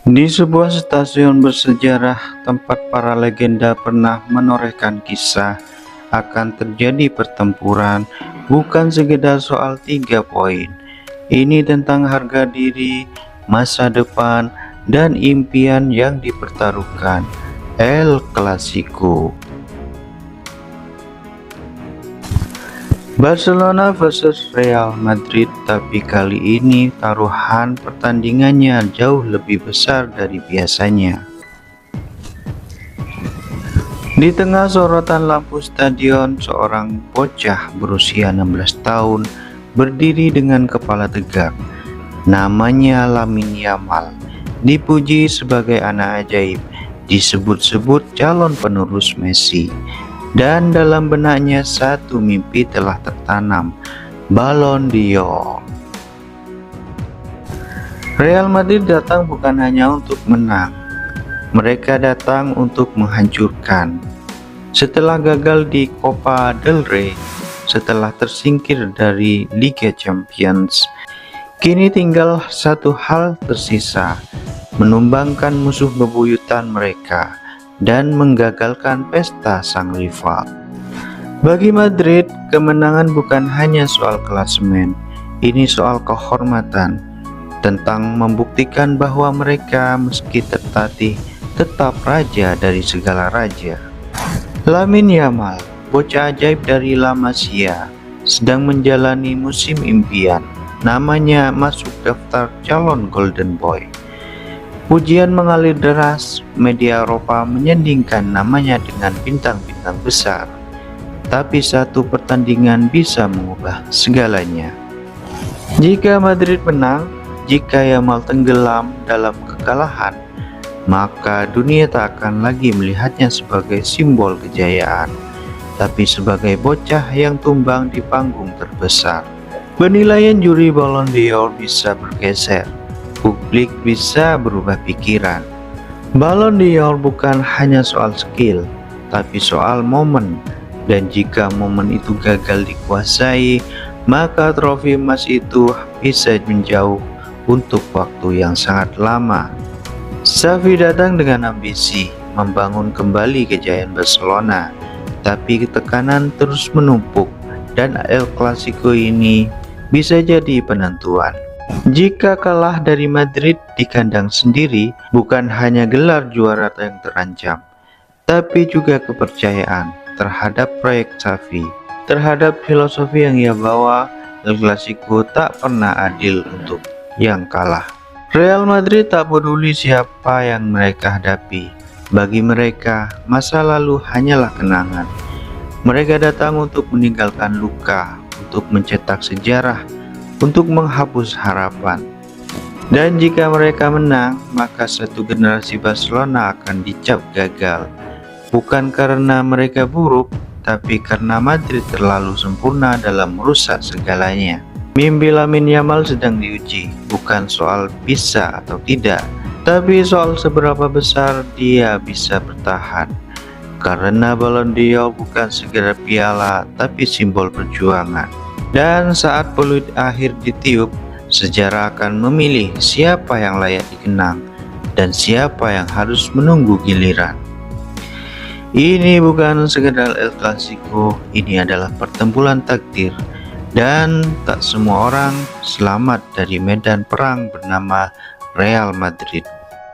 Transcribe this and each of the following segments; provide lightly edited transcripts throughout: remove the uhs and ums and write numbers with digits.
Di sebuah stasiun bersejarah, tempat para legenda pernah menorehkan kisah akan terjadi pertempuran, bukan sekedar soal 3 poin. Ini tentang harga diri, masa depan, dan impian yang dipertaruhkan. El Clasico. Barcelona versus Real Madrid, tapi kali ini taruhan pertandingannya jauh lebih besar dari biasanya. Di tengah sorotan lampu stadion, seorang bocah berusia 16 tahun berdiri dengan kepala tegak. Namanya Lamine Yamal, dipuji sebagai anak ajaib, disebut-sebut calon penerus Messi. Dan dalam benaknya satu mimpi telah tertanam, Ballon d'Or. Real Madrid datang bukan hanya untuk menang, mereka datang untuk menghancurkan. Setelah gagal di Copa del Rey, setelah tersingkir dari Liga Champions, kini tinggal satu hal tersisa, menumbangkan musuh bebuyutan mereka dan menggagalkan pesta sang rival. Bagi Madrid, kemenangan bukan hanya soal klasemen, ini soal kehormatan, tentang membuktikan bahwa mereka meski tertatih tetap raja dari segala raja. Lamine Yamal, bocah ajaib dari La Masia, sedang menjalani musim impian. Namanya masuk daftar calon Golden Boy. Pujian mengalir deras, media Eropa menyandingkan namanya dengan bintang-bintang besar. Tapi satu pertandingan bisa mengubah segalanya. Jika Madrid menang, jika Yamal tenggelam dalam kekalahan, maka dunia tak akan lagi melihatnya sebagai simbol kejayaan, tapi sebagai bocah yang tumbang di panggung terbesar. Penilaian juri Ballon d'Or bisa bergeser. Publik bisa berubah pikiran. Ballon d'Or bukan hanya soal skill, tapi soal momen. Dan jika momen itu gagal dikuasai, maka trofi emas itu bisa menjauh untuk waktu yang sangat lama. Xavi datang dengan ambisi membangun kembali kejayaan Barcelona, tapi tekanan terus menumpuk dan El Clasico ini bisa jadi penentuan. Jika kalah dari Madrid di kandang sendiri, bukan hanya gelar juara yang terancam, tapi juga kepercayaan terhadap proyek Xavi, terhadap filosofi yang ia bawa. El Clasico tak pernah adil untuk yang kalah. Real Madrid tak peduli siapa yang mereka hadapi. Bagi mereka, masa lalu hanyalah kenangan. Mereka datang untuk meninggalkan luka, untuk mencetak sejarah, untuk menghapus harapan. Dan jika mereka menang, maka satu generasi Barcelona akan dicap gagal. Bukan karena mereka buruk, tapi karena Madrid terlalu sempurna dalam merusak segalanya. Mimpi Lamine Yamal sedang diuji, bukan soal bisa atau tidak, tapi soal seberapa besar dia bisa bertahan. Karena Ballon d'Or bukan sekedar piala, tapi simbol perjuangan. Dan saat peluit akhir ditiup, sejarah akan memilih siapa yang layak dikenang dan siapa yang harus menunggu giliran. Ini bukan sekedar El Clasico, ini adalah pertempuran takdir. Dan tak semua orang selamat dari medan perang bernama Real Madrid.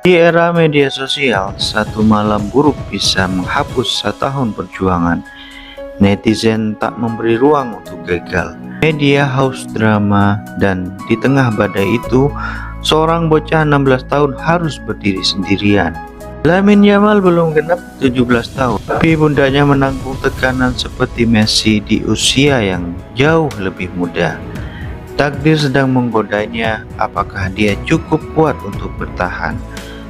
Di era media sosial, satu malam buruk bisa menghapus 1 tahun perjuangan. Netizen tak memberi ruang untuk gagal. Media haus drama, dan di tengah badai itu, seorang bocah 16 tahun harus berdiri sendirian. Lamine Yamal belum genap 17 tahun, tapi pundaknya menanggung tekanan seperti Messi di usia yang jauh lebih muda. Takdir sedang menggodanya, apakah dia cukup kuat untuk bertahan,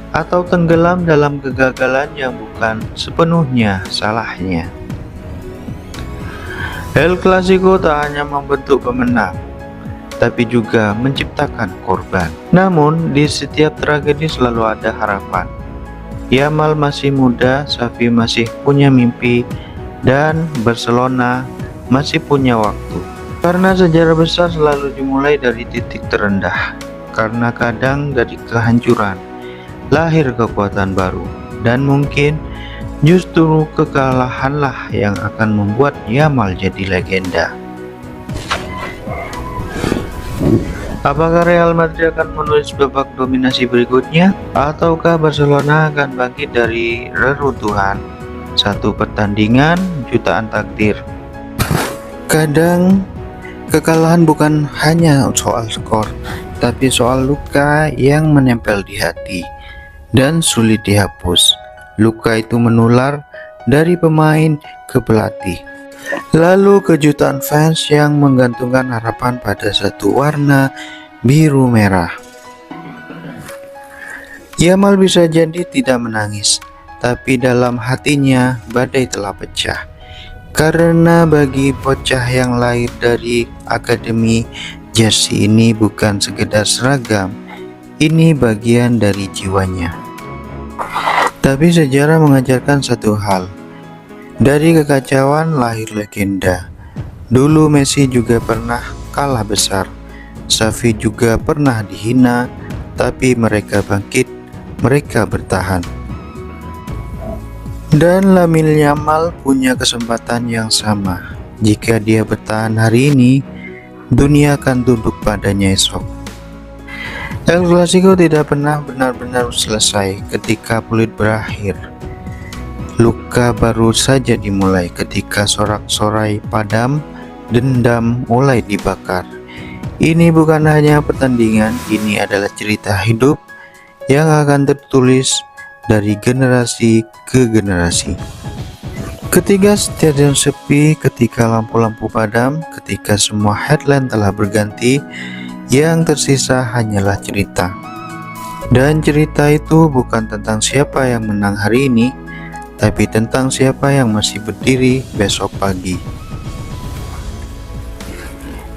atau tenggelam dalam kegagalan yang bukan sepenuhnya salahnya. El Clasico tak hanya membentuk pemenang, tapi juga menciptakan korban. Namun, di setiap tragedi selalu ada harapan. Yamal masih muda, Xavi masih punya mimpi, dan Barcelona masih punya waktu. Karena sejarah besar selalu dimulai dari titik terendah, karena kadang dari kehancuran. lahir kekuatan baru, dan mungkin justru kekalahanlah yang akan membuat Yamal jadi legenda. Apakah Real Madrid akan menulis babak dominasi berikutnya, ataukah Barcelona akan bangkit dari reruntuhan? Satu pertandingan, jutaan takdir. Kadang kekalahan bukan hanya soal skor, tapi soal luka yang menempel di hati dan sulit dihapus. Luka itu menular dari pemain ke pelatih, lalu kejutan fans yang menggantungkan harapan pada satu warna biru merah. Yamal bisa jadi tidak menangis, tapi dalam hatinya badai telah pecah. Karena bagi bocah yang lahir dari akademi, jersey ini bukan sekedar seragam, ini bagian dari jiwanya. Tapi sejarah mengajarkan satu hal, dari kekacauan lahir legenda. Dulu Messi juga pernah kalah besar, Xavi juga pernah dihina, tapi mereka bangkit, mereka bertahan. Dan Lamine Yamal punya kesempatan yang sama. Jika dia bertahan hari ini, dunia akan tunduk padanya esok. El Clasico tidak pernah benar-benar selesai ketika peluit berakhir. Luka baru saja dimulai ketika sorak-sorai padam, dendam mulai dibakar. Ini bukan hanya pertandingan, ini adalah cerita hidup yang akan tertulis dari generasi ke generasi. Ketika stadion sepi, ketika lampu-lampu padam, ketika semua headline telah berganti, yang tersisa hanyalah cerita. Dan cerita itu bukan tentang siapa yang menang hari ini, tapi tentang siapa yang masih berdiri besok pagi.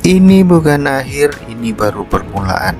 Ini bukan akhir, ini baru permulaan.